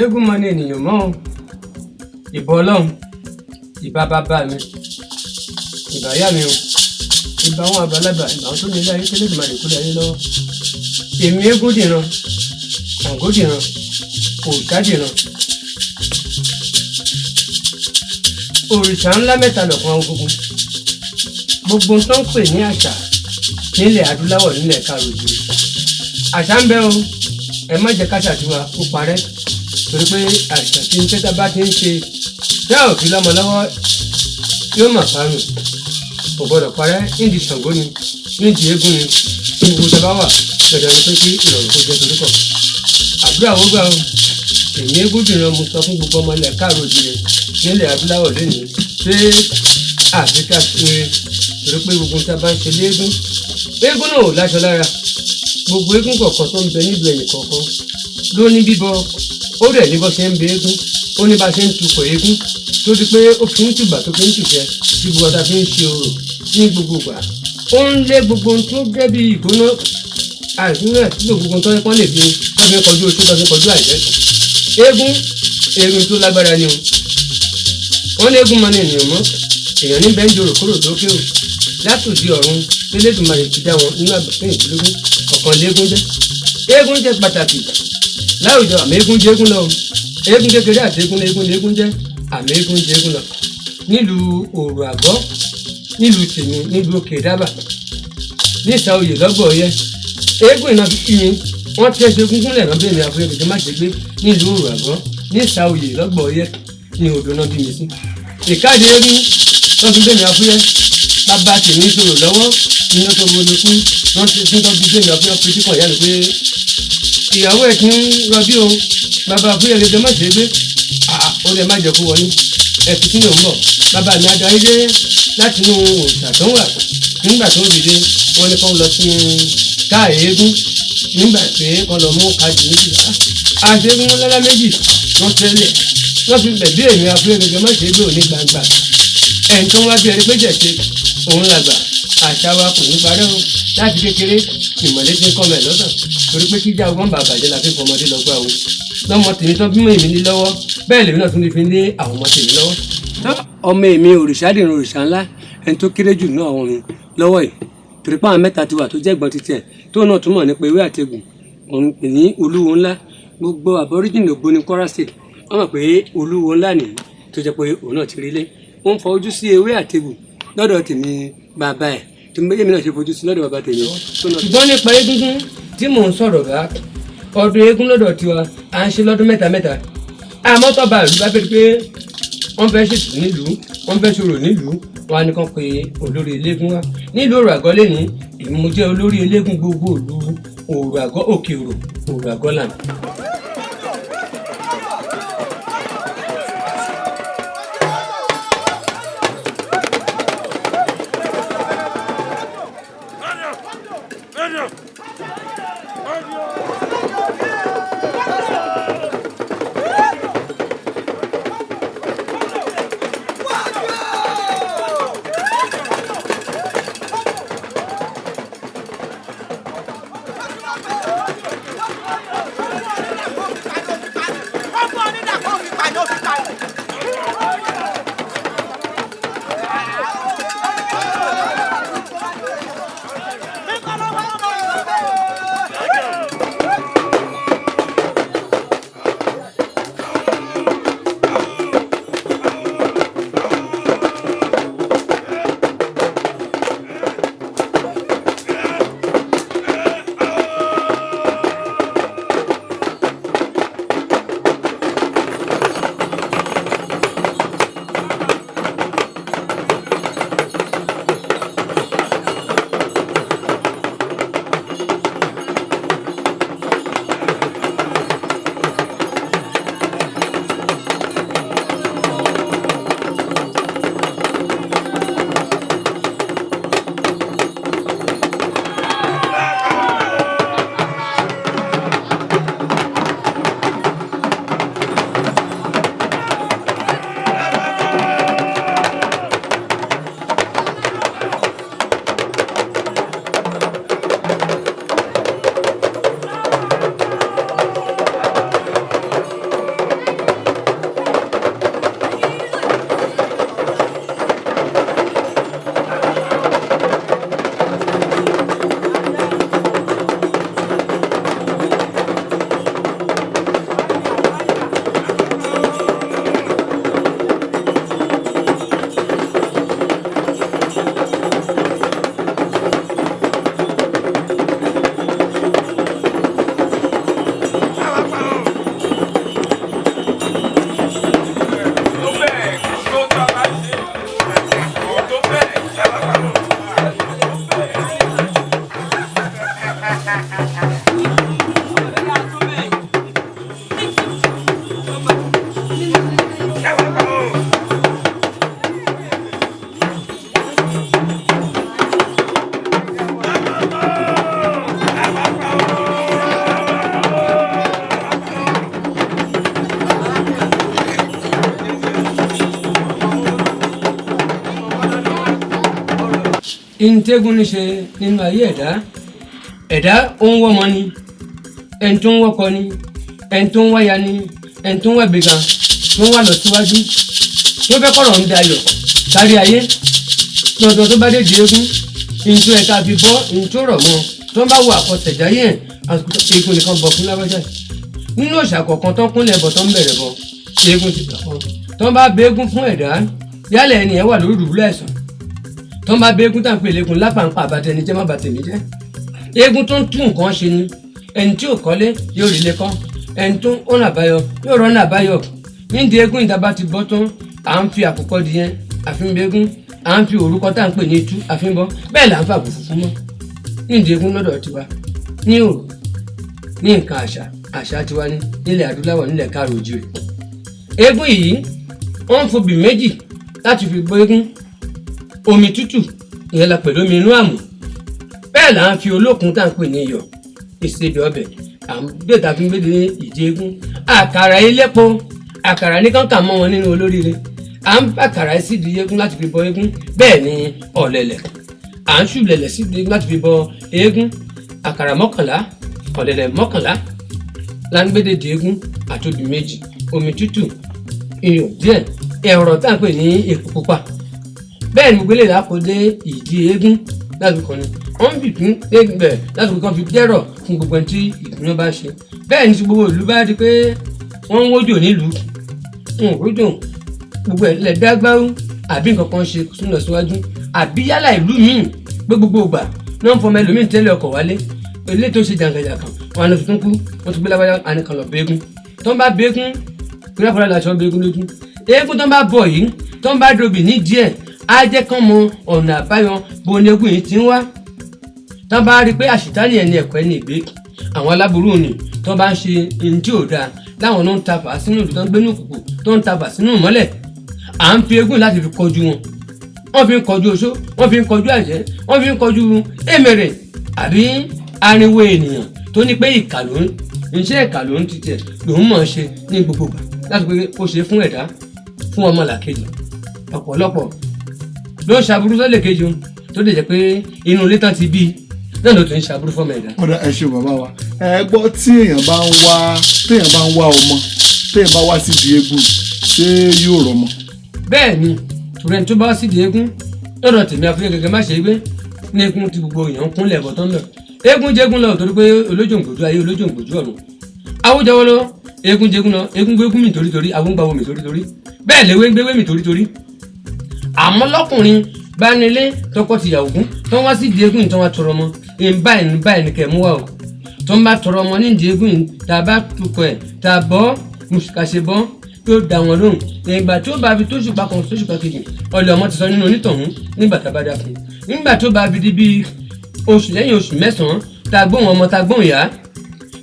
eégún mọ ní ènìyàn mọ́ ìbà Ọlọ́run ìbà bàbá mi ìbà ìyá mi o ìbà àwọn àgbàlagbà ìbà àwọn tó ní ilé ayé tẹ́lẹ̀ ìgbìmọ̀ àdìkúlẹ̀ ayé lọ́wọ́ èmi eégún dìran Ṣàngó dìran òòṣà dìran òrìṣà ńlá mẹ́ta lọ̀kan gbogbo tó ń pè ní àṣà nílẹ̀ adúláwọ̀ nílẹ̀ káàró-o-jíire àṣà ń bẹ o ẹ má jẹ́ káṣà tiwa ó parẹ́ torí pé àṣà tí ń tẹ́tà bá ti ń ṣe tẹ́ ò fi lọ́mọ lọ́wọ́ yóò mà parun kò gbọ́dọ̀ parẹ́ nídìí Ṣàngó ni nídìí eégún ni ní gbogbo tá a bá wà dandan ni pé kí ìrọ̀rùn kó jẹ́ torí kọ̀ àdúrà wo gbà o èmi eégún dìran mo sọ fún gbogbo ọmọ ilẹ̀ káàró-o-jíire nílẹ̀ adúláwọ̀ lónìí pé àfikà ṣe torí pé gbogbo tá a bá ń ṣe léégún eégún náà ò láṣọ lára gbogbo eégún kọ̀ọ̀kan tó ń bẹ nílùú ẹnì kọ̀ọ̀kan ló ní bíbọ ó rẹ̀ ní bó ṣe ń bẹ eégún ó ní bá ṣe ń tukọ̀ eégún tó di pé ó fi ń tùbà tó fi ń tùfẹ́ tí gbogbo ọ̀tá fi ń ṣe orò ní gbogbo ìgbà ó ń lé gbogbo tó gẹ́ bí ìgbóná àìsàn náà tí gbogbo tó pọ́n lè fi tọ́fẹ́ kọjú oṣù tọ́fẹ́ kọjú àìsàn eégún tó lágbára ni o wọ́n ní eégún mọ ní ènìyàn mọ́ èèyàn ní bẹ́ẹ̀ ń jorò kúrò lókè o látòdì ọ̀run lélẹ́dùnmarè ti dá wọn nínú àgbàfẹ́ ìdílógún ọ̀kan léégún jẹ́ pàtàkì láwùjọ àmì eégún jẹ́ eégún lọ eégún kékeré àti eégún jẹ́ àmì eégún jẹ́ eégún lọ nílùú òrò àgọ́ nílùú tèmi nílùú òkè dábà ní ìsàòyè lọ́gbọ̀ ọyẹ́ eégún iná fífi wọ́n tẹ́ ṣe egúngún lẹ́ẹ̀rán bẹ́ẹ̀ ni Afuyeye kìkì má ṣe gbé nílùú òrò àgọ́ ní ìsàòyè lọ́gbọ̀ ọyẹ́ ní odò náà bí mi sí ìkáde eégún wọ́n fi bẹ́ẹ̀ ni Afuyeye bàbá tèmi sọ̀rọ̀ lọ́wọ́ iná tó gbọdọ̀ fún wọ́n ti fún tọ́jú bẹ́ẹ̀ ni Afuyeye fi kíkọ̀ ìyá rẹ̀ pé ìyàwó ẹ̀ ti ń rọbí o bàbá Afuyeye gẹ́gẹ́ má ṣe gbé ó lè má jẹ́ kó wọlé ẹ̀sìn tí yóò ń bọ̀ bàbá mi adarí dé láti inú òòṣà tó wà nígbà tó ń dìde wọ́n ní kó lọ sí káà eégún nígbà pé kó lọ mú káàdì méjì àti eégún lọ́lá méjì wọ́n tẹ́lẹ̀ wọ́n fi bẹ̀ bí èmi Afuyeye gẹ́gẹ́ má ṣe gbé òní gbangba ẹni tó ń wá bí ẹni pé jẹ̀ṣe òun làgbà àṣà wa kò ní parẹ́ o láti kékeré ìmọ̀lẹ́ ti ń kọ́ mẹ́ lọ́sàn torí pé kíjà ọgbọ́n bàbàjẹ́ la fi fọmọdé lọ gbà o lọ́mọ tèmi tó bímọ èmi ní lọ́wọ́ bẹ́ẹ̀ lèmi náà tún lè fi lé àwọn ọmọ tèmi lọ́wọ́. ọmọ èmi òrìṣà dìran òrìṣà ńlá ẹni tó kéré jù náà wọn lọ́wọ́ yìí torí pé àwọn mẹ́ta ti wà tó jẹ́ ẹ̀gbọ́n títí ẹ̀ tó náà túmọ̀ nípa ewé àtegbò òun pè ní olúwo ńlá gbogbo aborigine Ògbóni Kwara State wọ́n mọ̀ pé olúwo ńlá nìyí tó jẹ́ pé òun náà ti rí lé ó ń fọ ojú sí ewé àtegbò lọ́dọ̀ tèmi bàbá ẹ̀ tí èmi náà ṣe fojú sí lọ́dọ̀ bàbá tèmi. ṣùgbọ́n nípa egungun tí mò ń sọ̀rọ̀ bá ọdún eégún lọ́dọ̀ tiwa à ń ṣe lọ́dún mẹ́ta àmọ́ tọ́ba ìlú bá bẹ̀rẹ̀ pé wọ́n fẹ́ ṣètò nílùú wọ́n fẹ́ ṣòro nílùú wọn á ní kàn pé olórí eléégún wá nílùú òrò àgọ́ lẹ́ni èmi mo jẹ́ olórí eléégún gbogbo ìlú òrò àgọ́ òkè òrò àgọ́ lànà. ìǹtẹ́gùn ní ṣe nínú ayé ẹ̀dá ó ń wọ́mọ ni ẹni tó ń wọ́kọ ni ẹni tó ń wáya ni ẹni tó ń wá gbéga tó ń wá lọ síwájú tó fẹ́ kọ̀rọ̀ ń dayọ̀ kárí ayé lọ́dọ̀ tó bá dé di eégún ìǹtó ẹ̀ka fi bọ́ ìǹtó rọ̀ mọ́ tó ń bá wo àkọsẹ̀jáyé ẹ̀ eégún nìkan bọ̀ fún lábájá nínú òòṣà kọ̀ọ̀kan tó ń kúnlẹ̀ bọ̀ tó ń bẹ̀rẹ̀ bọ̀ eégún ti gbà kan tó ń bá bẹ́ẹ̀gún fún ẹ̀dá yálẹ̀ ẹni ẹ̀ wà lórí ìdùbúlẹ̀ ẹ̀sán tó ń bá bẹ́ẹ̀gún tá à ń pè lẹ́gùn lápàǹpà àbàtẹni jẹ́ má bàtẹ̀mí jẹ́ eégún tó ń tún nǹkan ṣe ni ẹni tí ò kọ́lé yóò rí lẹ́kọ́ ẹni tó ń ọ̀nà àbáyọ yóò rọ́nà àbáyọ nídìí eégún ìdábà ti bọ́ tán à ń fi àkùkọ di yẹn àfin bẹ́ẹ̀gún à ń fi orúkọ tá à ń pè ní itú àfin bọ́ bẹ́ẹ̀ là ń fà fùfú mọ́ nídìí eégún lọ́dọ̀ tiwa ní òru ní nǹkan àṣà tiwa ní nílẹ̀ adúláwọ̀ nílẹ̀ káàrọ̀ oòjíire eégún yìí wọ́n ń fobì méjì láti fi bọ́ eégún omi tútù ìyẹn la pẹ̀lú omi inú àmù bẹ́ẹ̀ là ń fi olókun tá à ń pè ní iyọ̀ ìsebẹ̀ ọbẹ̀ à ń gbé ta fi ń gbé ìdí eégún àkàrà ilépo àkàrà ní kànkà mọ́ wọn nínú olóríire à ń àkàrà sídìí eégún láti fi bọ eégún bẹ́ẹ̀ ni ọ̀lẹ̀lẹ̀ à ń ṣùlẹ̀lẹ̀ sídìí eégún láti fi bọ eégún àkàrà 11 ọ̀lẹ̀lẹ̀ 11 la ń gbé di eégún àtòbí méjì omi tútù iyọ̀ díẹ̀ ẹ̀rọ tá à ń pè ní epo pupa bẹ́ẹ̀ ni gbogbo eléyìí lákò dé ìdí eégún láti kàn ní wọ́n ń bìtún bẹ́ẹ̀ láti kàn fi dẹ́rọ̀ fún gbogbo ẹni tí ìgbìmọ̀ bá ṣe bẹ́ẹ̀ ni tí gbogbo ìlú bá di pé wọ́n ń wójò nílùú wójò gbogbo ẹ̀ lẹ̀ dágbárú àbí nǹkan kan ṣe súnlọ síwájú àbí yálà ìlú míì pé gbogbo ìgbà náà ń fọmọ ẹlòmíì tẹ́lẹ̀ ọkọ̀ wálé eléyìí tó ṣe jàǹkàjàǹkàn wọn àna tuntun kú wọn ti gbé lábájá ànìkan lọ bẹ́ẹ̀gún tó ń bá bẹ́ẹ̀gún kúrẹ́kúrẹ́ làṣọ bẹ́ẹ̀gún lójú eégún tó ń bá bọ̀ yìí tó ń bá dobì ní díẹ̀ á jẹ́ kán mọ ọ̀nà àbáyọ bonegún yìí ti ń wá tó ń bá rí i pé àṣìtánì ẹni ẹ̀kọ́ ẹni ìgbé àwọn aláburú òní tó ń bá ń ṣe ohun tí ò dáa láwọn náà ń tafà sínú ìlú tó ń gbé ní òkùnkùn tó ń tafà sínú ìmọ́lẹ̀ à ń fi eégún láti fi kọjú wọn wọ́n fi ń kọjú oṣó wọ́n fi ń kọjú àjẹ́ wọ́n fi ń kọjú èmèrè àbí ariwo ènìyàn tó ní pé ìkà ló ń iṣẹ́ ìkà ló ń ti tẹ̀ lòún mọ̀ ṣe ní gbogbo ìgbà láti pé ó ṣe fún ẹ̀dá fún ọmọlàkejì ọ̀pọ̀lọpọ̀ ló ń ṣàbúrú sọ́lẹ̀ kejì tó lè jẹ́ pé inú ilé tán ti bí náà ló tún ń ṣàbúrú fọ́mọ ẹ̀dá. ọ̀dà ẹ ṣe bàbá wa ẹ gbọ́ tí èèyàn bá ń wá ọmọ téèyàn bá wá sídìí eégún ṣé yóò rọmọ. bẹ́ẹ̀ ni tùrẹ́ni tó bá wá sídìí eégún lọ́dọ̀ tèmi Afuyeye gẹ́gẹ́ má ṣe gbé ní eégún tí gbogbo èèyàn kúnlẹ̀ bọ̀ tán lọ eégún jégún lọ torí pé olójó ògbójú ayé olójó ògbójú ọ̀run awújẹwọ́ lọ eégún jégún lọ eégún gbégún mi torítorí awúngbàwò mi torítorí bẹ́ẹ̀ léwé gbéwé mi torítorí àmọ́ lọ́kùnrin bá nílé tọkọ-tìyàwó tó wá sí ìdí eégún yìí tó wá tọrọ ọmọ báyìí ní kẹ́ mú wá o tó ń bá tọrọ ọmọ ní ìdí eégún yìí tá a bá tukọ̀ ẹ̀ tá a bọ́ mùsùkàṣe bọ́ yóò dá wọn lóhùn ìgbà tó bá fi tóṣùpá kan tóṣùpá kejì ọlẹ ọmọ ti sọ nínú onítọ̀hún nígbà tá a bá dá fún un nígbà tó bá fi di bíi oṣù lẹ́yìn oṣù mẹ́sàn-án tá a gbóhùn ọmọ tá a gbóhùn ìyá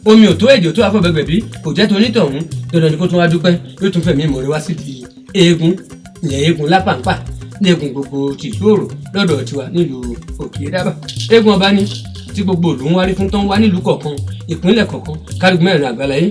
omi ò tó èdè ò tó afọ́bẹ̀gbẹ̀ bí kò jẹ́ tó onítọ̀hún dandan ni kó tún wá dúpẹ́ yóò tún fẹ̀mí ìmọ̀re wá sí di eégún ilẹ̀ eégún lápàǹpà ní eégún gbogbo tìṣòro lọ́dọ̀ tiwa nílùú òkè dábà eégún ọba ní tí gbogbo òlù ń wárí fún tó ń wá nílùú kọ̀ọ̀kan ìpínlẹ̀ kọ̀ọ̀kan kárígun mẹ́rin àgbáláyé.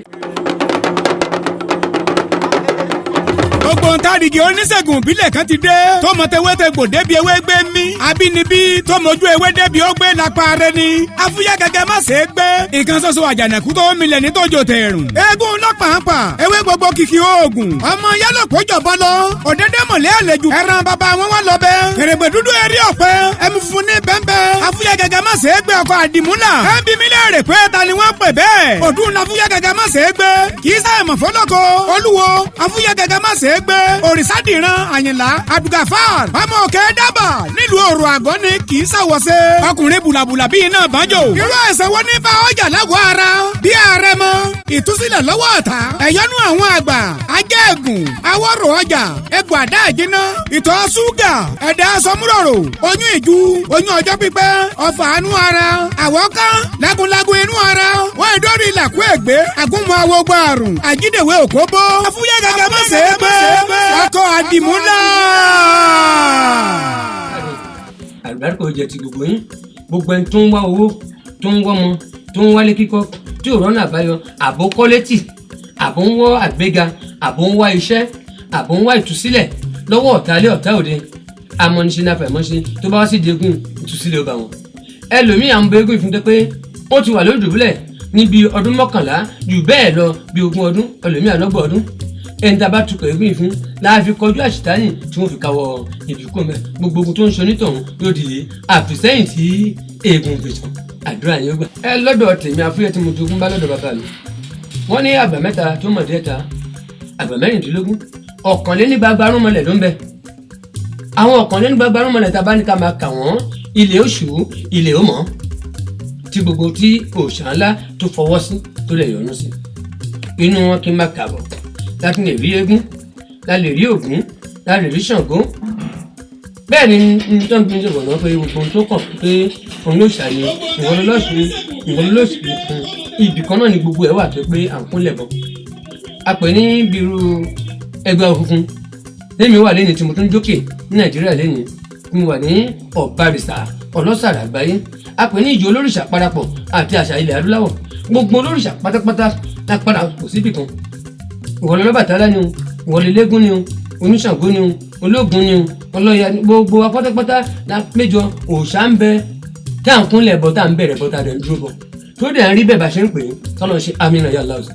gbogbo ntàdìgì oníṣègùn ìbílẹ̀ kan ti dé tó mọ tewétegbò débi ewé gbé mí abínibí tó mọjú ewé débi ó gbé lápá rẹ ni Afuyeye gẹ́gẹ́ má ṣe é gbé nǹkan ṣoṣo àjànàkú tó milẹ̀ ní tójó tẹ̀rùn eégún lọ́pàápà ewé gbogbo kìkì oògùn ọmọ yálò kójọ bọ́lọ́ òdédé mọ̀lẹ́ àlejò ẹran bàbá wọn wá lọ bẹ́ kèrègbè dúdú eré ọ̀pẹ ẹmu funfun ní bẹ́ńbẹ́ Afuyeye gẹ́gẹ́ má ṣe é gbé ọkọ̀ àdìmúlà ẹbí mi léèrè pé ta ni wọ́n pè bẹ́ẹ̀ òdùn Afuyeye gẹ́gẹ́ má ṣe é gbé kì í sáyẹ̀mọ̀ fọlọ́kọ olúwo Afuyeye gẹ́gẹ́ má ṣe é gbé òrìṣàdìran àyìnlá abdulgafar ọmọ òkè dábà nílùú òrò àgọ́ ni kì í ṣàwọ̀ṣe ọkùnrin bùlàbùlà bíi iná bánjò irú ẹ̀sẹ̀ wo ní bá ọjà lágọ̀ọ́ ara bí ààrẹ mọ ìtúsílẹ̀ lọ́wọ́ ọ̀tá ẹ̀yọ́nú àwọn àgbà ajẹ́gùn awọ́rò ọjà egbò àdá àjínà ìtọ̀ ṣúgà ẹ̀dá sọmúrọ̀rọ̀ oyún ìjú oyún ọjọ́ pípẹ́ ọfà anú ara àwọ̀ká lágúnlágún inú ara wọ́n ìdórí ìlàkú ègbé àgúnmọ̀ awọ́gbọ́ àrùn àjídèwé òkóbó Afuyeye gẹ́gẹ́ má ṣe é gbé ọkọ̀ àdìmúlà. àlùbáríkà ó jẹ ti gbogbo yín gbogbo ẹni tó ń wá owó tó ń wọ́mọ tó ń wálé kíkọ́ tí ò rọ́nà àbáyọ àbò kọ́létì àbò ń wọ́ àgbéga àbò ń wá iṣẹ́ àbò ń wá ìtúsílẹ̀ lọ́wọ́ ọ̀tá ilé ọ̀tá òde amọ̀niṣe náà fẹ̀mọ́ṣe tó bá wá sí ìdẹ́gùn ìtúsílẹ̀ ọba wọn. ẹlòmíì àwọn bẹ́ẹ̀gùn ìfúnjẹ pé ó ti wà lórí ìdùbúlẹ̀ níbi ọdún 11 jù bẹ́ẹ̀ lọ bí 20 ọdún ẹlòmíì àlọ́gbọ̀n ọdún. ẹni tá a bá tukọ̀ ẹ̀gún ìfún láàfin kọjú àṣìtáyì tí wọ́n fi káwọ́ ìdíkùn mẹ́ gbogbo ogun tó ń ṣe onítọ̀hún yóò di àfìsẹ́yìn tí eegun fìtàn àdúrà yẹn gbà. ẹ lọ́dọ̀ tèmi Afuyeye tí mo jogún bá lọ́dọ̀ bàbá mi wọ́n ní àgbà mẹ́ta tó mọ̀ díẹ̀ta àgbà 16 ọ̀kànlénígbàgbárùnmọ̀lẹ̀ ló ń bẹ. àwọn ọ̀kànlénígbàgbárùnmọ̀lẹ̀ tá a bá ní ká máa kà wọ́n ilẹ̀ oṣù ilẹ̀ ó mọ̀ tí gbogbo tí òòṣà ńlá tó fọwọ́ sí tó lè yọ́nú sí inú wọn kí n má kà bọ̀ láti lè rí eégún láti lè rí ògún láti lè rí ṣàngó. bẹ́ẹ̀ ni nítorí pé ìjọba náà pé gbogbo tó kàn pé òun ló ṣàyè ìwọlọ́lọ́sùn ibì kan náà ni gbogbo ẹ̀ wà tó pé à ń kúnlẹ̀ bọ̀. a pè ní bírú ẹgbẹ́ òkùnkùn lẹ́mi wà lẹ́ni tí mo tún jókè ní Nàìjíríà lẹ́ni mo wà ní ọ̀bàrìṣà ọlọ́sàrà àgbáyé. a pè ní ìjọ olórìṣà parapọ̀ àti àṣà ilẹ̀ adúláwọ̀ gbogbo olórìṣà pátápátá la padà kò síbì kan. ìwọlẹ̀ Ọbàtálá ni o ìwọlẹ̀ Lẹ́gùn ni o oníṣàngó ni o ológun ni o ọlọ́ya gbogbo wa pátápátá la péjọ òòṣà ń bẹ tá à ń kúnlẹ̀ bọ́ tá à ń bẹ̀rẹ̀ bọ́ tá à ń dúró bọ́ tó dẹ̀ ń rí bẹ́ẹ̀ bá ṣe ń pè é tọ́lọ́ ṣe amínà yà láwùjọ.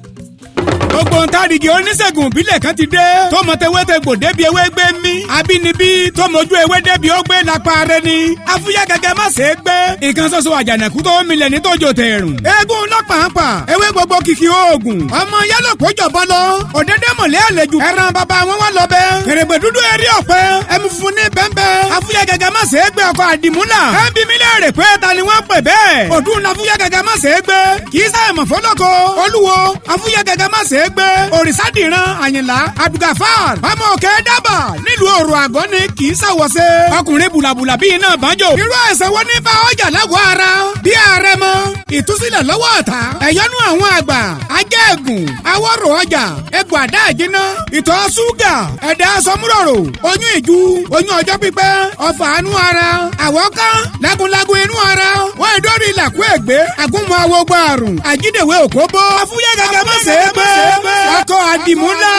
gbogbo ntàdìgì oníṣègùn ìbílẹ̀ kan ti dé tó mọ tewétegbò débi ewé gbé mí abínibí tó mojú ewé débi ó gbé lápá rẹ ni Afuyeye gẹ́gẹ́ má ṣe é gbé ìkan ṣoṣo àjànàkú tó milẹ̀ ní tójó tẹ̀rùn eégún lọ́pàápàá ewé gbogbo kìkì oògùn ọmọ yálò kójọ bọ́ lọ òdédé mọ̀lẹ́ àlejò ẹran bàbá wọn wá lọ bẹ́ kèrègbè dúdú eré ọ̀pẹ ẹmu fún ní bẹ́ńbẹ́ Afuyeye gẹ́gẹ́ má ṣe é gbé ọkọ̀ àdìmúlà ẹbí mi léèrè pé ta ni wọ́n pè bẹ́ẹ̀ ọdún Afuyeye gẹ́gẹ́ má ṣe é gbé kì í sáyẹn mọ̀ fọlọ́kọ olúwo Afuyeye gẹ́gẹ́ má ṣe é gbé òrìṣàdìran àyìnlá abdulgafar ọmọ òkè dábà nílùú òrò àgọ́ ni kì í ṣàwọ̀ṣe ọkùnrin bùlàbùlà bíi iná bánjò irú ẹ̀sẹ̀ wo ní bá ọjà lágọ̀ọ́ ara bí ààrẹ mọ ìtúsílẹ̀ lọ́wọ́ ọ̀tá ẹ̀yọ́nú àwọn àgbà ajẹ́gùn awọ́rò ọjà egbò àdá àjínà ìtọ̀ ṣúgà ẹ̀dá sọmúrọ̀rọ̀ oyún ìju oyún ọjọ́ pípẹ́ ọ̀fà àánú ara àwọ̀ká lágúnlágún inú ara wọ́n ìdórí ìlàkú ẹ̀gbẹ́ àgúnmọ̀ awọ́gbọ́ àrùn àjídèwé òkóbó Afuyeye gẹ́gẹ́ má ṣe é gbé ọkọ̀ àdìmúlà.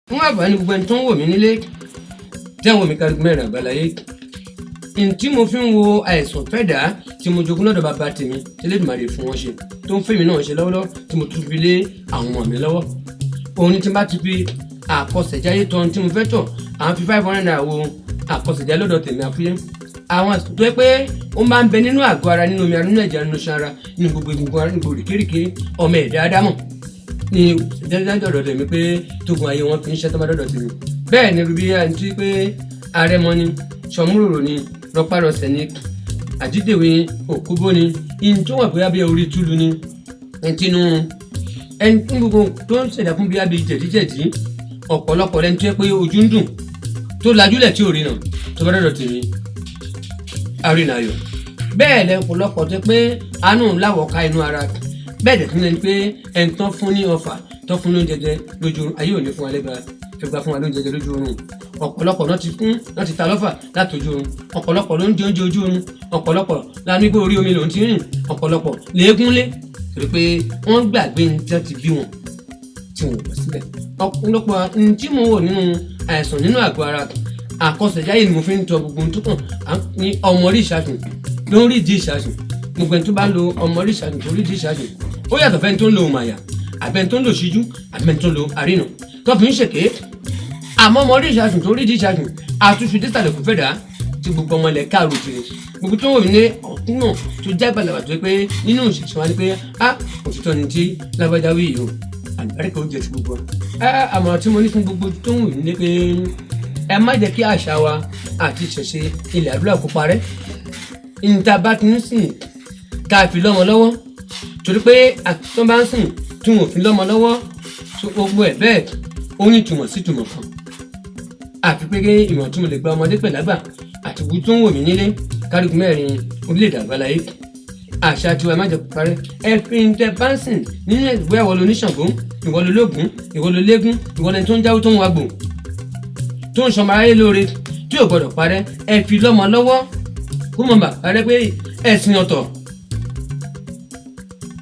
fún àǹfààní gbogbo ẹni tó ń wò mí nílé tí àwọn omi kárí mẹ́rin àgbàláyé tí mo fi ń wo àìsàn fẹ́dà tí mo jogún lọ́dọ̀ bàbá tèmi tẹ́lẹ̀dùmarè fún wọn ṣe tó ń fèmí náà ṣe lọ́wọ́lọ́wọ́ tí mo tún fi lé àwọn ọmọ mi lọ́wọ́ òun ni tí n bá ti fi àkọsẹ̀jáyé tán tí mo fẹ́ tọ̀ àwọn fi 500 naira wo àkọsẹ̀jáyé lọ́dọ̀ tèmi Afuyeye àwọn àsìkò tó yẹ pé ó máa ń bẹ nínú àgọ́ ara nínú omi ara nínú ẹ̀jẹ̀ nínú ṣara nínú gbogbo egungun ara nínú gbogbo kéríkèé ọmọ ẹ̀dá ádámọ̀ ni ìdẹ́gbẹ́jọ́ dọ̀dọ̀ mi pé tógun ayé wọn fi ń ṣẹ́ tó bá dọ̀dọ̀ tèmi bẹ́ẹ̀ ni rúbí àti pé arẹmọ ni sọmúròrò ni rọpárọsẹ̀ ni àjídèwé òkúbó ni ihun tó wà pé abẹ́ orí túlù ni ẹtínú ẹni tí gbogbo tó ń ṣẹ̀dá fún bí abẹ́ jẹ̀díjẹ̀dí ọ̀pọ̀lọpọ̀ lẹ́ni tó yẹ pé ojú ń dùn tó lajúlẹ̀ tí ò rí náà tó bá dọ̀dọ̀ tèmi arínayọ̀ bẹ́ẹ̀ lẹ́ ọ̀pọ̀lọpọ̀ tó pé àánú láwọ̀ ká inú ara bẹ́ẹ̀ dẹ̀ tún lẹ́ni pé ẹni tán fún ní ọfà tán fún lóúnjẹ jẹ lójú oorun ayé ò ní fún wa lẹ́gbàá fẹ́gbà fún wa lóúnjẹ jẹ lójú oorun ọ̀pọ̀lọpọ̀ náà ti ta lọ́fà látòjú oorun ọ̀pọ̀lọpọ̀ ló ń jẹ oúnjẹ ojú oorun ọ̀pọ̀lọpọ̀ lánàá igbó orí omi lòún ti rìn ọ̀pọ̀lọpọ̀ léégúnlé torí pé wọ́n gbàgbé ní tí wọ́n ti bí wọn tí wọn ò bọ̀ síbẹ̀ ọ̀pọ̀lọpọ̀ ní tí mo wò nínú àìsàn nínú àgọ́ ara àkọsẹ̀jáyé ni mo fi ń tọ gbogbo tó kàn ní ọmọ orí ìṣàtún ló ń rí ìdí ìṣàtún gbogbo ẹni tó bá ń lo ọmọ orí ìṣàtún tó rí ìdí ìṣàtún ó yàtọ̀ fẹ́ni tó ń lo òmàyà àbẹ́ni tó ń lo ṣíjú àbẹ́ni tó ń lo àrínà tó fi ń ṣèké àmọ́ ọmọ orí ìṣàtún tó rí ìdí ìṣàtún àtúnṣe dẹ́sàlẹ̀ kò fẹ́ dà tí gbogbo ọmọ ilẹ̀ káàró kiri gbogbo tó ń wò ní ọ̀tún náà tó já gbàlàbà tó pé nínú ìṣẹ̀ṣẹ̀ wa ni pé òtítọ́ ni tí lágbájá wí yìí o àlùbáríkà ó jẹ ti gbogbo àmọ́ tí mo ní fún gbogbo tó ń wò ní pé ẹ má jẹ́ kí àṣà wa àti ìṣẹ̀ṣe ilẹ̀ àdúrà kó parẹ́ ìta bá ti ń sìn ká fi lọ́mọ lọ́wọ́ torí pé tó bá ń sìn tí wọn ò fi lọ́mọ lọ́wọ́ gbogbo ẹ̀ bẹ́ẹ̀ ó ní ìtumọ̀ sí ìtumọ̀ kan àfi pé ìmọ̀ tí mo lè gba ọmọdé pẹ̀lágbà àti wú tó ń wò mí nílé kárígun mẹ́rin orílẹ̀-èdè àgbáláyé àṣà tiwa má jẹ́ kó parẹ́ ẹ fi ń tẹ bá ń sìn nínú ìwé ìwọ lóníṣàngó ìwọ lológun ìwọ lolégún ìwọ lẹni tó ń jáwó tó ń wagbò tó ń sọmọ aráyé lóore tí ò gbọdọ̀ parẹ́ ẹ fi lọ́mọ lọ́wọ́ kó mọ̀ bà parẹ́ pé ẹ̀sìn ọ̀tọ̀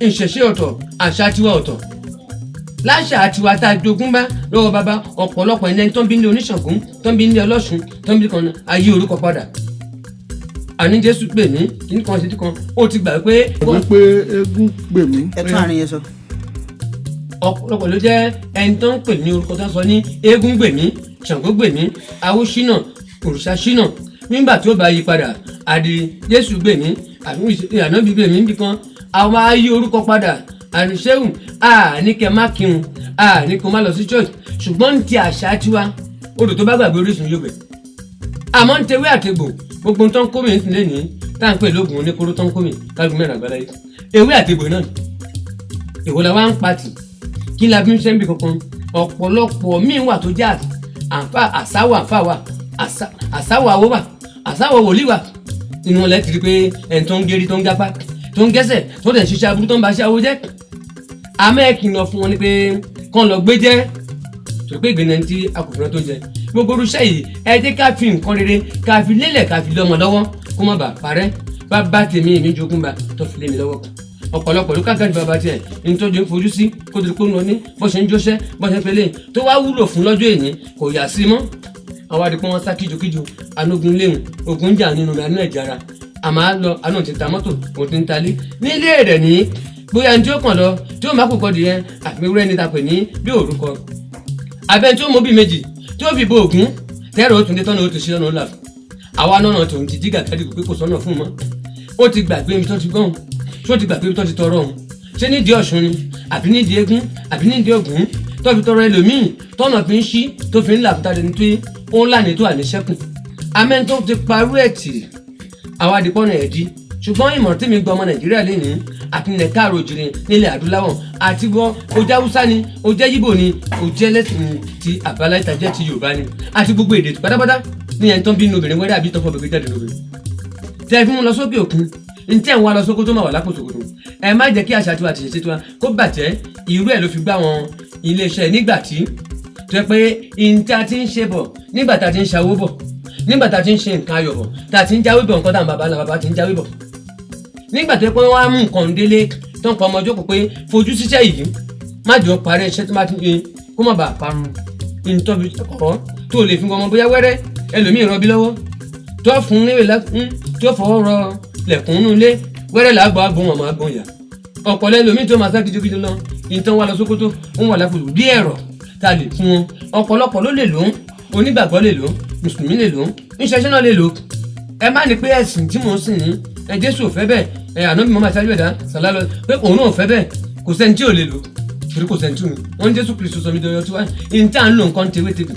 ìṣẹ̀ṣe ọ̀tọ̀ àṣà tiwa ọ̀tọ̀ láṣà àti wa tá a jogún bá lọ́wọ́ bàbá ọ̀pọ̀lọpọ̀ ẹni tó ń bí ní oníṣàngún tó ń bí ní ọlọ́ṣun tó ń bí kan ayé orúkọ padà àní Jésù pè mí kí nìkan ṣe kan ó ti gbà pé. wọ́n pé eégún pè mí. ẹ tún àárín yẹn sọ. ọ̀pọ̀lọpọ̀ ló jẹ́ ẹni tó ń pè ní orúkọ tó ń sọ ní eégún gbè mí ṣàngó gbè mí awo ṣínà òrìṣà ṣínà nígbà tí ó bá yí padà àdì Jésù gbè mí ànábì gbè mí nìkan àwọn ayé orúkọ padà àníṣẹ́hùn àní kẹ má kírun àní kó má lọ sí church ṣùgbọ́n ní ti àṣà tiwa odò tó bá gbàgbé orísun yóò bẹ̀. àmọ́ ní tewé àtegbò gbogbo tó ń kó mi ní sílẹ̀ ní tá à ń pè lóògùn oníkóró tó ń kó mi kágun mẹ́rin àgbáláyé ewé àtegbò náà èwo la wá ń patì kí la fi ń sẹ́ńbì kankan ọ̀pọ̀lọpọ̀ míì wà tó jẹ́ àsáwọ̀ àfáwà àsáwọ̀ àwọ̀wà àsáwọ̀ wòlíwà inú wọn lẹ́tìrí pé ẹni tó ń gérí tó ń gápá tó ń gẹ́sẹ̀ tó dẹ̀ ṣiṣẹ́ aburú tó ń ba ṣe àwọ̀ jẹ́ amẹ́ẹ̀kì lọ fún wọn ni pé kán lọ gbé jẹ́ tó pé ìgbéni tí a kò fẹ́ràn tó jẹ gbogbo irúṣẹ́ yìí ẹ jẹ́ ká fi nǹkan rere ká fi lélẹ̀ ká fi lọ́mọ lọ́wọ́ kó má bàa parẹ́ bá tèmi èmi jogún bá tó fi lé mi lọ́wọ́ ọ̀pọ̀lọpọ̀ ló káàkiri bàbá tiẹ̀ nítorí ń fojú sí kó tó kó ń lọ ní bó ṣe ń jóṣẹ́ bó ṣe ń pelé tó wá wúlò fún lọ́jọ́ èyí kò yà sí mọ́ àwọn àdìpọ̀ wọn sá kíjokíjo anógun léwu ogun jà nínú ìrànú ẹ̀jẹ̀ ara àmọ́ á lọ àánú ti ta mọ́tò òun ti ń talé nílé rẹ̀ ní bóyá ní tí ó kàn lọ tí ó má kó kọ́dì yẹn àpérẹ́ ní tapẹ̀ ní bí òrukọ abẹ́ tí ó mọ bí méjì tí ó fi bo ògún tẹ́rọ ó tún dé tọ́nà ó ti ṣe ọ̀nà ọ̀là àwa náà tòun ti dígà kádìgò pé kò sọ́nà fún un mọ́ ó ti gbàgbé ibi tó ti gbọ́n tó ti gbàgbé ibi tó ti tọrọ òun ṣé nídìí Ọ̀ṣun ni àbí nídìí eégún àbí nídìí Ògún tó fi tọrọ ẹlòmíì tọ́nà fi ń ṣí tó fi ń là fúta lẹni tó ó ń lànà tó àníṣẹ́kùn amẹ́ni tó ti parú ẹ̀ tì àwa àdìpọ̀ náà ẹ̀ dí ṣùgbọ́n ìmọ̀ràn tí mi gba ọmọ Nàìjíríà lẹ́nu àti ilẹ̀ káàrọ̀ òjìrìn nílẹ̀ adúláwọ̀ àti wọ́n ó jẹ́ Haúsá ni ó jẹ́ Yíbò ni ó jẹ́ lẹ́sìn ti àbálá ìtàjẹ́ ti Yorùbá ni àti gbogbo èdè pátápátá ní ẹni tó ń bínú obìnrin wẹ́rẹ́ àbí tó fọ́ bèbè jáde lóbìnrin tẹ́ fún wọn lọ sókè òkun ní tí ẹ̀ ń wá lọ sókó tó máa wà lápò ṣòkòtò ẹ má jẹ́ kí àṣà tiwa àti ìṣẹ̀ṣẹ̀ tiwa kó bàjẹ́ irú ẹ̀ ló fi gbá wọn iléeṣẹ́ nígbà tí tó yẹ pé ìta ti ń ṣe bọ̀ nígbà tá a ti ń ṣàwó bọ̀ nígbà tá a ti ń ṣe nǹkan ayọ̀ bọ̀ tá a ti ń jáwé bọ̀ nǹkan tá à ń bàbá ti ń jáwé bọ̀ nígbà tó yẹ pé wọ́n á mú nǹkan délé tó ń pa ọmọ jókòó pé fojú síṣẹ́ yìí má jọ parí iṣẹ́ tó má ti ń gbin kó má bàa parun ìtọ́bi ọ̀rọ̀ tó lè fi ọmọ bóyá wẹ́rẹ́ ẹlòmíì rọbí lọ́wọ́ tó fún níwèé tó fọwọ́ rọ lẹ̀kùn nínú ilé wẹ́rẹ́ làágbọ̀ àgbọ̀n ọmọ àgbọ̀n yà ọ̀pọ̀lẹ́ ẹlòmíì tó máa sá gidigidi lọ ìtàn wà lọ Sókótó ń wà lápò bí ẹ̀rọ tá a lè fún wọn ọ̀pọ̀lọpọ̀ ló lè lò ó onígbàgbọ́ lè lò ó mùsùlùmí lè lò ó ìṣẹ̀ṣẹ̀ náà lè lò ó ẹ má ní pé ẹ̀sìn tí mò ń sìn ní ẹ Jésù ò fẹ́ bẹ́ẹ̀ ẹ ànábì mọ́mọ́ àti àjọyọ̀dá sàlálọ pé òun náà ò fẹ́ bẹ́ẹ̀ kò sẹ́ni tí ò lè lò torí kò sẹ́ni tí ò ní wọ́n Jésù Kristu sọ mi dọ̀yọ̀ tí wáyé ní tí à ń lò nǹkan tewé tewé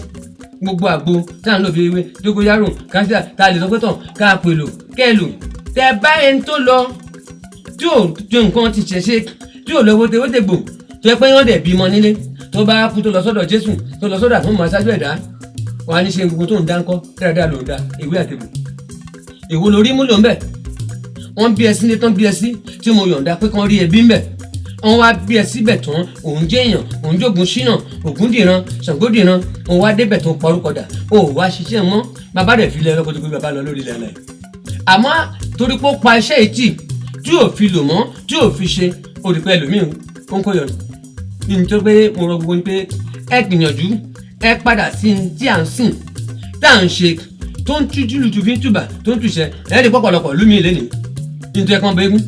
gbogbo àgbo tí à ń lò bí ewé dógóyárò káṣíà tá a lè sọ pé tán ká pè lò kẹ́ lò tẹ bá ẹni tó lọ tí ò tó nǹkan ti ṣẹ̀ṣe tí ò lọ́wọ́ tewé tegbò tó yẹ pé wọ́n dẹ̀ bímọ nílé tó bá kú tó lọ sọ́dọ̀ Jésù tó lọ sọ́dọ̀ àfọ̀mọ́ aṣáájú ẹ̀dá wàá ní ṣe gbogbo tó ń dá ńkọ́ dáadáa ló ń da ewé àtegbò èwo lórí mú lò ń bẹ̀ wọ́n bí ẹ sí ilé tán bí ẹ sí tí mo yọ̀ǹda pé kán rí ẹbí ń bẹ̀ wọ́n wá bí ẹ síbẹ̀ tán òun jẹ́ èèyàn òun jogun ṣínà ògún dìran ṣàngó dìran òun wá débẹ̀ tó parúkọ dà òun wá ṣiṣẹ́ mọ́ bàbá rẹ̀ fi lẹ́rọ́ kótó pé bàbá lọ lórí ilẹ̀ alẹ́ àmọ́ torí pé ó pa iṣẹ́ ìtì tí ò fi lò mọ́ tí ò fi ṣe òdìpẹ́ ẹlòmíì ó ń kó yọ̀nù nítorí pé mo rọ gbogbo ní pé ẹ gbìyànjú ẹ padà sí ní tí à ń sìn tá à ń ṣe tó ń tújú lùtù fi ń túbà tó ń túṣẹ ẹ lè pọ̀pọ̀lọpọ̀ lùmí lẹ́nìí nítorí ẹ̀kan bẹ eégún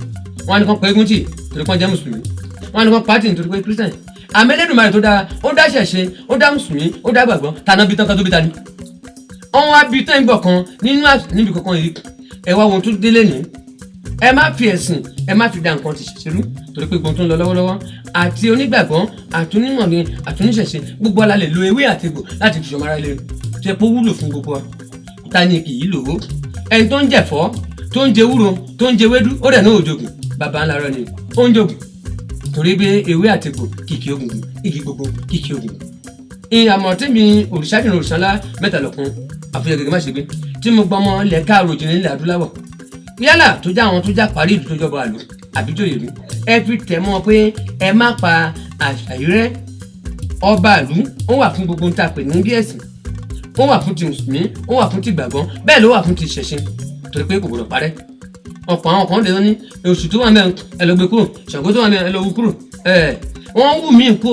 wọn á ní kàn pé eégún tì torí kàn jẹ́ mùsùlùmí wọn á ní kàn pàtì nítorí pé kírísítẹ̀nì àmì Ẹlẹ́dùmarè tó dára ó dá ṣẹ̀ṣe ó dá mùsùlùmí ó dá gbàgbọ́ tànà bí tán kan tó bí ta ni. ọ̀hún á bí tán ìgbọ̀ kan nínú níbi kankan yìí ẹ wá ohun tó délé ní ẹ má fi ẹ̀sìn ẹ má fi dá nǹkan ti ṣẹ̀ṣẹ̀rú torí pé gbọ́n tó ń lọ lọ́wọ́lọ́wọ́ àti onígbàgbọ́ àti onímọ̀ni àti oníṣẹ̀ṣe gbogbo ala lè lo ewé àti egbò láti fi ṣọmọ ara ilé tó yẹ pé ó wúlò fún gbogbo wa ta ni kì í lò ó ẹni tó ń jẹ̀fọ́ tó ń jẹ wúro tó ń jẹ wédú ó dẹ̀ náà ò jogun bàbá ńlá rẹ ni ó ń jogun torí pé ewé àti egbò kìkì ogun igi gbogbo kìkì ogun. ìyàmọ̀ tèmi òrìṣàdìrín òrìṣàlá mẹ́tàlọ́kun Afuyeye gẹ́gẹ́ má ṣe gbé tí mo gbọmọ ilẹ̀ káàrọ̀ òjìrìn nílẹ̀ adúláwọ̀ yálà tó já àwọn tó já parí ìlú tó jọba àlù àbíjòyè mi ẹ fi tẹ̀ mọ́ pé ẹ má pa àṣà yìí rẹ́ ọba àlù ó wà fún gbogbo nta pè ní bí ẹ̀sìn ó wà fún ti mùsùlùmí ó wà fún ti gbàgbọ́ bẹ́ẹ̀ ló wà fún ti ìṣẹ̀ṣe torí pé kò gbọdọ̀ parẹ́ ọ̀pọ̀ àwọn kan lè ní oṣù tó wà mẹ́rin ẹ lọ gbé kúrò ṣàngó tó wà mẹ́rin ẹ lọ wú kúrò wọ́n wù mí kú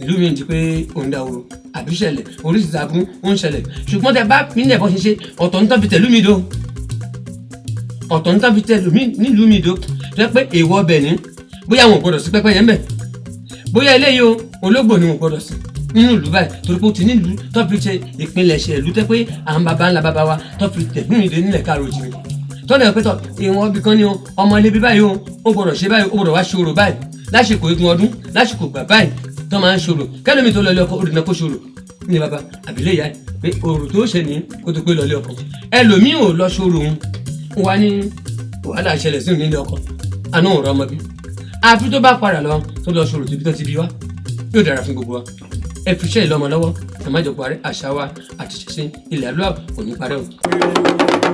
ìlú mi di pé òun dà o àbí ṣẹlẹ̀ oríṣiríṣi àbún ó ń ṣẹlẹ̀ ṣùgbọ́n tẹ bá nílẹ̀ bọ́ ṣe ṣe ọ̀tọ̀ ń tán fi tẹ̀lú mi dó ọ̀tọ̀ ń tán fi tẹ̀lú mi nílùú mi dó jẹ́ pé èèwọ̀ ọbẹ̀ ní bóyá wọn ò gbọdọ̀ sí pẹ́pẹ́yẹ ń bẹ̀ bóyá eléyìí o ológbò ni wọn ò gbọdọ̀ sí nínú ìlú báyìí torí pé ó ti nílùú tó fi ṣe ìpilẹ̀ṣẹ̀ ìlú tẹ́ pé àwọn baba ńlá baba wa tó fi tẹ̀lú mi dé nílẹ̀ káàró jì mí tọ́lẹ̀ pé tọ́ ìwọ̀n ibì kan ni o ọmọ ilé bí báyìí o ó gbọdọ̀ ṣe báyìí ó gbọdọ̀ wá ṣòro báyìí lásìkò eégún ọdún lásìkò gbà báyìí tó máa ń ṣòro kẹ́lómi tó lọlé ọkọ òdìnà kó ṣòro ní baba àbílẹ̀ ìyá pé òrò tó ṣe ní kó tó pé lọlé ọkọ ẹlòmíì ò lọ ṣòro òun wà ní wàhálà ṣẹlẹ̀ sí nílé ọkọ àná òun rọ ọmọ bí àfi tó bá padà lọ tó lọ ṣòro tìbí tó ti bí wá yóò dára fún gbogbo wa ẹ fi iṣẹ́ ìlọmọ lọ́wọ́ ẹ má jọ parí àṣà wa àti ṣẹṣẹ ilẹ̀ àlọ́ òní parẹ́ o.